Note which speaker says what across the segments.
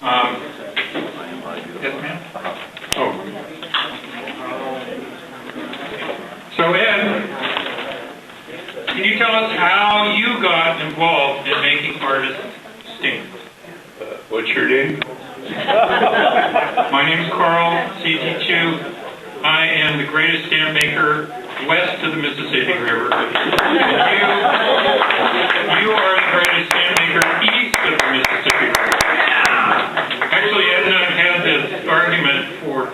Speaker 1: Yes, ma'am? Oh. So, Ed, can you tell us how you got involved in making artist stamps?
Speaker 2: What's your name?
Speaker 1: My name is Carl C.T. Chu. I am the greatest stamp maker west of the Mississippi River. You are the greatest stamp maker east of the Mississippi River. Actually, Ed and I have had this argument for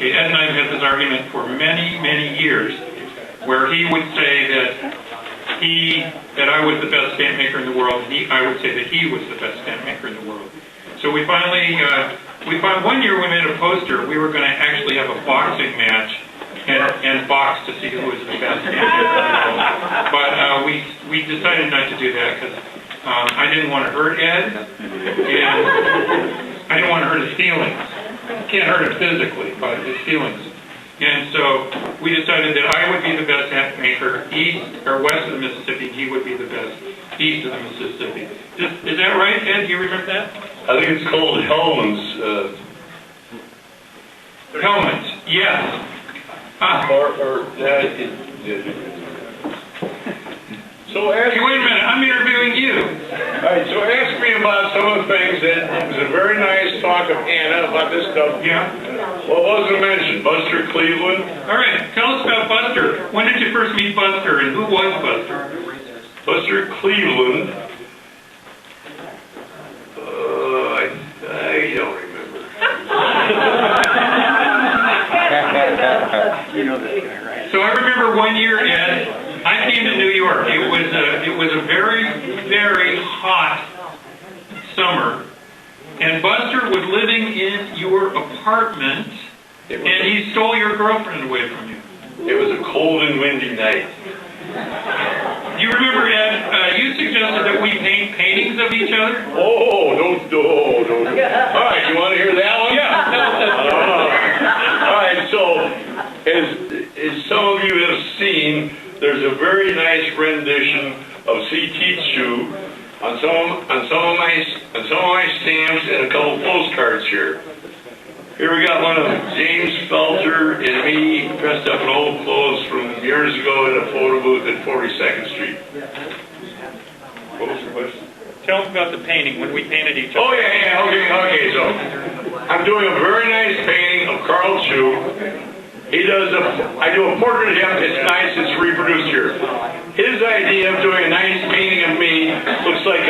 Speaker 1: Ed and I have had this argument for many, many years, where he would say that I was the best stamp maker in the world, and I would say that he was the best stamp maker in the world. So we finally, one year we made a poster. We were going to actually have a boxing match and box to see who was the best stamp maker. But we decided not to do that because I didn't want to hurt Ed, and I didn't want to hurt his feelings. Can't hurt him physically, but his feelings. And so we decided that I would be the best stamp maker east or west of the Mississippi, and he would be the best east of the Mississippi. Is that right, Ed? Do you remember that?
Speaker 2: I think it's called Hellman's.
Speaker 1: Hellman's, yes.
Speaker 2: So ask
Speaker 1: hey, wait a minute, I'm interviewing you.
Speaker 2: Alright, so ask me about some of the things that it was a very nice talk of Anna about this stuff.
Speaker 1: Yeah.
Speaker 2: What wasn't mentioned? Buster Cleveland?
Speaker 1: Alright, tell us about Buster. When did you first meet Buster, and who was Buster?
Speaker 2: Buster Cleveland. I don't remember.
Speaker 3: You know this guy, right?
Speaker 1: So I remember one year, Ed, I came to New York. It was a very, very hot summer, and Buster was living in your apartment, and he stole your girlfriend away from you.
Speaker 2: It was a cold and windy night.
Speaker 1: Do you remember, Ed, you suggested that we paint paintings of each other?
Speaker 2: Oh, don't. All right, you want to hear that one?
Speaker 1: Yeah.
Speaker 2: All right, so as some of you have seen, there's a very nice rendition of C.T. Chu on some of my stamps and a couple postcards here. Here we got one of James Felter and me dressed up in old clothes from years ago in a photo booth at 42nd Street. What was your question?
Speaker 1: Tell us about the painting, when we painted each other.
Speaker 2: Oh, yeah, okay, so I'm doing a very nice painting of Carl Chu. I do a portrait of him, it's nice, it's reproduced here. His idea of doing a nice painting of me looks like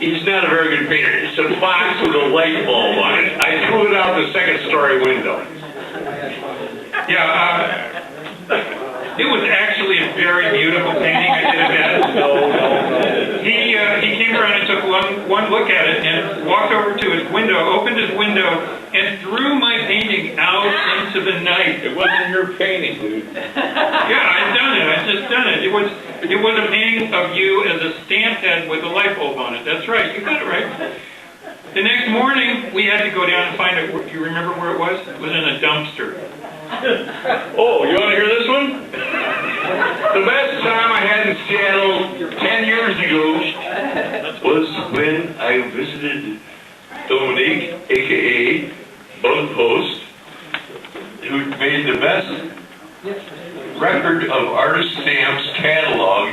Speaker 2: he's not a very good painter. It's a box with a light bulb on it. I threw it out the second-story window.
Speaker 1: Yeah, it was actually a very beautiful painting. I did it.
Speaker 2: No.
Speaker 1: He came around and took one look at it and walked over to his window, opened his window, and threw my painting out into the night.
Speaker 2: It wasn't your painting, dude.
Speaker 1: Yeah, I'd just done it. It was a painting of you as a stamp head with a light bulb on it. That's right. You got it right. The next morning, we had to go down and find it. Do you remember where it was? It was in a dumpster.
Speaker 2: Oh, you want to hear this one? The best time I had in Seattle 10 years ago was when I visited Dominique, a.k.a. Bug Post, who made the best record of artist stamps catalog,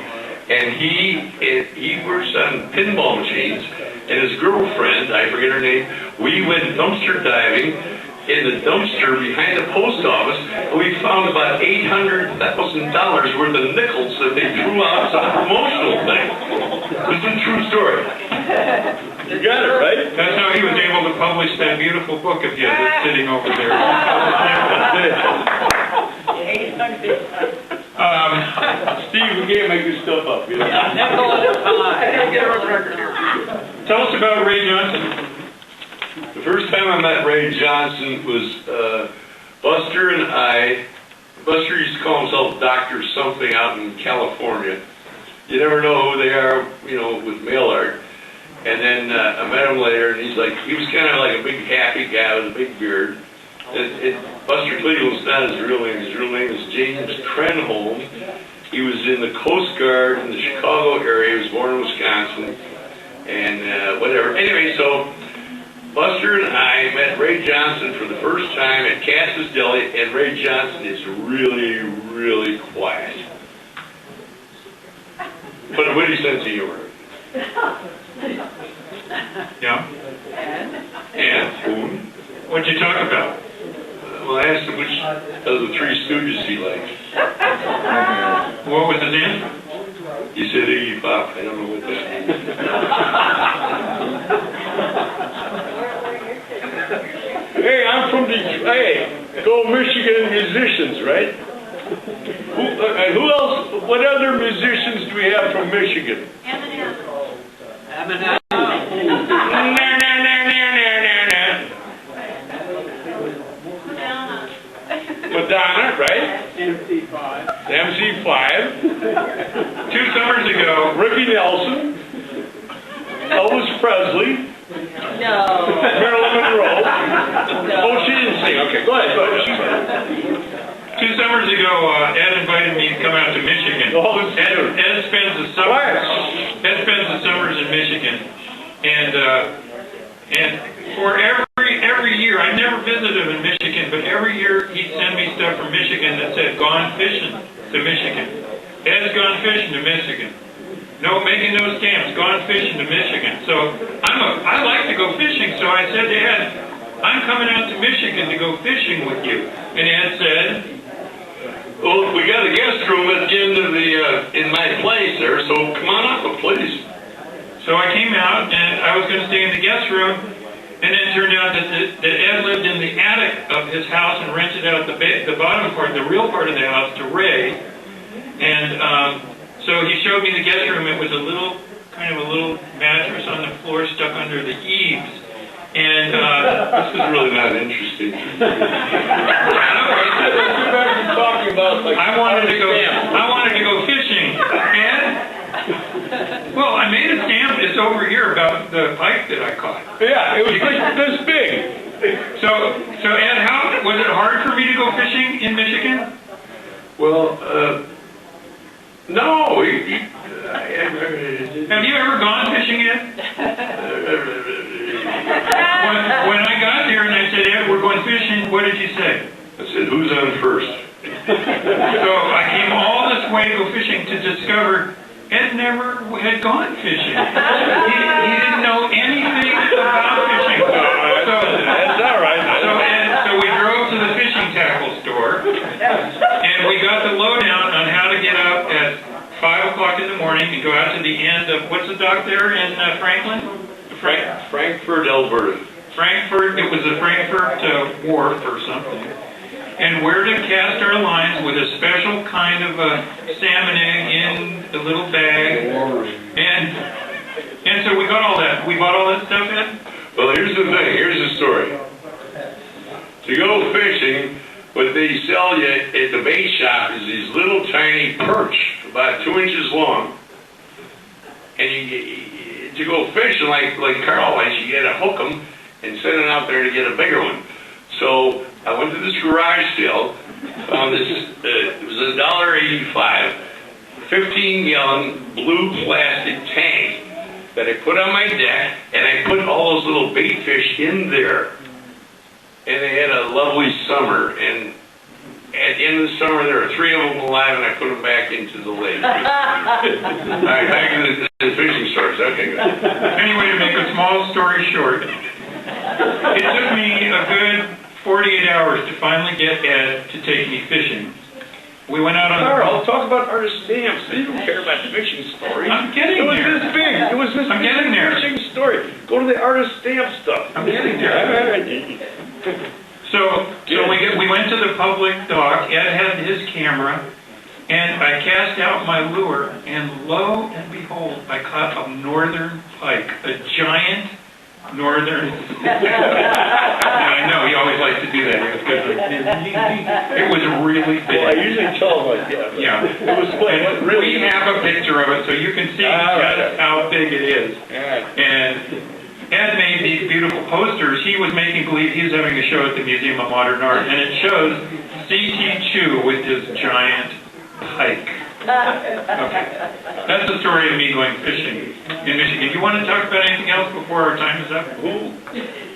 Speaker 2: and he works on pinball machines, and his girlfriend, I forget her name, we went dumpster diving in the dumpster behind the post office, and we found about $800,000 worth of nickels that they threw out some promotional thing. This is a true story. You got it, right?
Speaker 1: That's how he was able to publish that beautiful book of his that's sitting over there.
Speaker 2: Steve, we can't make this stuff up. You know?
Speaker 3: I gotta get a record here.
Speaker 1: Tell us about Ray Johnson.
Speaker 2: The first time I met Ray Johnson was Buster and I. Buster used to call himself Dr. Something out in California. You never know who they are, with mail art. And then I met him later, and he was kind of like a big happy guy with a big beard. Buster Cleveland's not his real name. His real name is James Trenholm. He was in the Coast Guard in the Chicago area. He was born in Wisconsin. and whatever. Anyway, so Buster and I met Ray Johnson for the first time at Cass's Deli, and Ray Johnson is really, really quiet. But a witty sense of humor.
Speaker 1: Yeah.
Speaker 2: And food.
Speaker 1: What'd you talk about?
Speaker 2: Well, I asked him which of the Three Stooges he liked.
Speaker 1: What was his answer?
Speaker 2: He said Iggy Pop. I don't know what that means. Hey, I'm from Detroit. Hey, go Michigan musicians, right? Who else? What other musicians do we have from Michigan?
Speaker 3: Eminem.
Speaker 2: Madonna, right?
Speaker 3: MC5.
Speaker 2: MC5.
Speaker 1: 2 summers ago,
Speaker 2: Ricky Nelson. Elvis Presley.
Speaker 3: No.
Speaker 2: Marilyn Monroe. Oh, she didn't sing. Okay, go ahead.
Speaker 1: 2 summers ago, Ed invited me to come out to Michigan. Ed spends the summers in Michigan, and for every year, I never visited him in Michigan, but every year he'd send me stuff from Michigan that said "Gone fishing to Michigan." Ed's gone fishing to Michigan. No, making no stamps. Gone fishing to Michigan. So I like to go fishing. So I said to Ed, "I'm coming out to Michigan to go fishing with you." And Ed said,
Speaker 2: Well, we got a guest room at the end of the in my place there, so come on up, please.
Speaker 1: So I came out, and I was going to stay in the guest room, and then it turned out that Ed lived in the attic of his house and rented out the bottom part, the real part of the house, to Ray. And so he showed me the guest room. It was a little mattress on the floor stuck under the eaves. And
Speaker 2: This is really not interesting. Talking about, like,
Speaker 1: I wanted to go fishing, and well, I made a stamp. It's over here about the pike that I caught.
Speaker 2: Yeah, it was like this big.
Speaker 1: So Ed, how was it hard for me to go fishing in Michigan?
Speaker 2: Well, no.
Speaker 1: Have you ever gone fishing yet? When I got there and I said, Ed, we're going fishing, what did you say?
Speaker 2: I said, who's on first?
Speaker 1: So I came all this way to go fishing to discover Ed never had gone fishing. He didn't know anything about fishing.
Speaker 2: That's all right.
Speaker 1: So we drove to the fishing tackle store, and we got the lowdown on how to get up at 5 o'clock in the morning and go out to the end of, what's the dock there in Franklin?
Speaker 2: Frankfurt, Alberta.
Speaker 1: Frankfurt, it was a Frankfurt wharf or something. And where to cast our lines with a special kind of a salmon egg in a little bag. And so we got all that. We bought all that stuff in.
Speaker 2: Well, here's the thing. Here's the story. To go fishing, what they sell you at the bait shop is these little tiny perch, about 2 inches long. And to go fishing like Carl likes, you got to hook them and send it out there to get a bigger one. So I went to this garage sale, found this, it was $1.85, 15-gallon blue plastic tank that I put on my deck, and I put all those little bait fish in there. And they had a lovely summer, and at the end of the summer, there were 3 of them alive, and I put them back into the lake. All right, back to the fishing stories. Okay, good.
Speaker 1: Anyway, to make a small story short, it took me a good 48 hours to finally get Ed to take me fishing. We went out on
Speaker 2: Carl, talk about artist stamps. You don't care about the fishing story.
Speaker 1: I'm getting there.
Speaker 2: It was this big. It was this
Speaker 1: I'm getting there.
Speaker 2: fishing story. Go to the artist stamp stuff.
Speaker 1: I'm getting there. So we went to the public dock. Ed had his camera, and I cast out my lure, and lo and behold, I caught a northern pike, a giant northern. I know he always likes to do that. It was really big.
Speaker 2: Well, I usually tell them like that.
Speaker 1: Yeah,
Speaker 2: it was like really.
Speaker 1: We have a picture of it, so you can see just how big it is. And Ed made these beautiful posters. He was making believe he was having a show at the Museum of Modern Art, and it shows C.T. Chu with his giant pike. Okay. That's the story of me going fishing in Michigan. Do you want to talk about anything else before our time is up?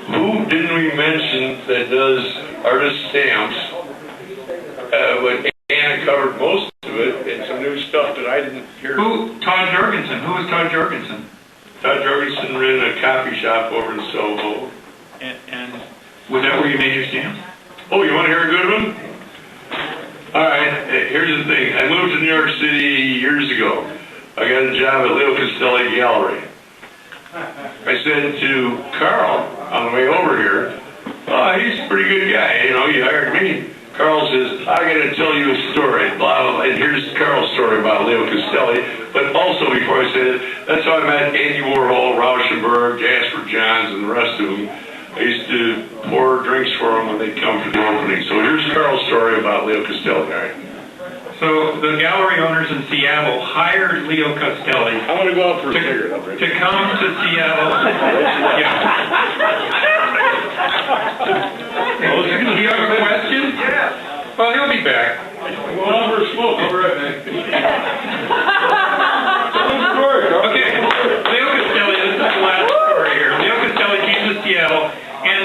Speaker 2: Who didn't we mention that does artist stamps? But Anna covered most of it, and some new stuff that I didn't hear.
Speaker 1: Todd Jorgensen. Who is Todd Jorgensen?
Speaker 2: Todd Jorgensen ran a coffee shop over in Soho.
Speaker 1: And was that where you made your stamps?
Speaker 2: Oh, you want to hear a good one? All right, here's the thing. I moved to New York City years ago. I got a job at Leo Castelli Gallery. I said to Carl on the way over here, oh, he's a pretty good guy. You know, he hired me. Carl says, I got to tell you a story. Blah, blah, blah. And here's Carl's story about Leo Castelli. But also, before I said it, that's how I met Andy Warhol, Rauschenberg, Jasper Johns, and the rest of them. I used to pour drinks for them when they'd come for the opening. So here's Carl's story about Leo Castelli. All right.
Speaker 1: So the gallery owners in Seattle hired Leo Castelli
Speaker 2: I'm going to go out for a cigarette.
Speaker 1: to come to Seattle. Yeah. Do you have a question?
Speaker 2: Yeah.
Speaker 1: Well, he'll be back.
Speaker 2: Well, I'm for a smoke. I'll be right back.
Speaker 1: Okay, Leo Castelli, this is the last story here. Leo Castelli came to Seattle, and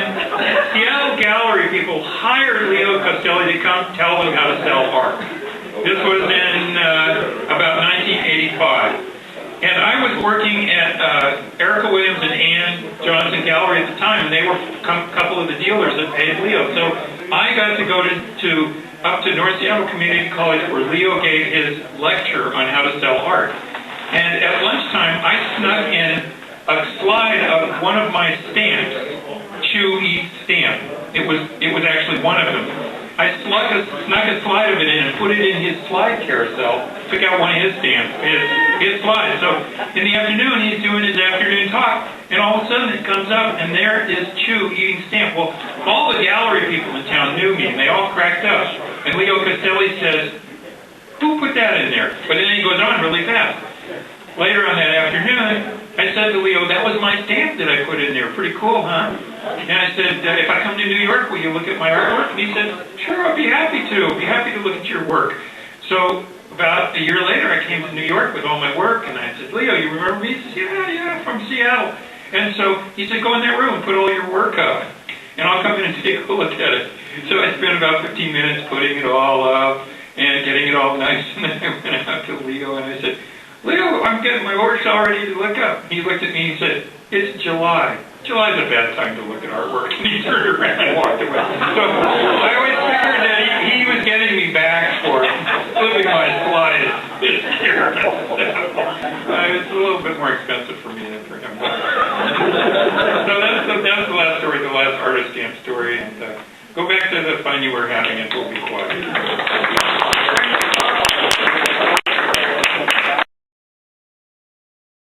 Speaker 1: Seattle gallery people hired Leo Castelli to come tell them how to sell art. This was in about 1985. And I was working at Erica Williams and Ann Johnson Gallery at the time, and they were a couple of the dealers that paid Leo. So I got to go up to North Seattle Community College where Leo gave his lecture on how to sell art. And at lunchtime, I snuck in a slide of one of my stamps, Chew, Eat, Stamp. It was actually one of them. I snuck a slide of it in and put it in his slide carousel, took out one of his stamps, his slide. So in the afternoon, he's doing his afternoon talk, and all of a sudden it comes up, and there is Chew eating stamp. Well, all the gallery people in town knew me, and they all cracked up. And Leo Castelli says, who put that in there? But then he goes on really fast. Later on that afternoon, I said to Leo, that was my stamp that I put in there. Pretty cool, huh? And I said, if I come to New York, will you look at my artwork? And he said, sure, I'll be happy to. Be happy to look at your work. So about a year later, I came to New York with all my work, and I said, Leo, you remember me? He says, yeah, from Seattle. And so he said, go in that room and put all your work up, and I'll come in and take a look at it. So I spent about 15 minutes putting it all up and getting it all nice, and then I went out to Leo, and I said, Leo, I'm getting my works all ready to look up. He looked at me and he said, it's July. July's a bad time to look at artwork. And he turned around and walked away. So I always figured that he was getting me back for flipping my slide this year. It's a little bit more expensive for me than for him. So that's the last story, the last artist stamp story. And go back to the fun you were having and we'll be quiet.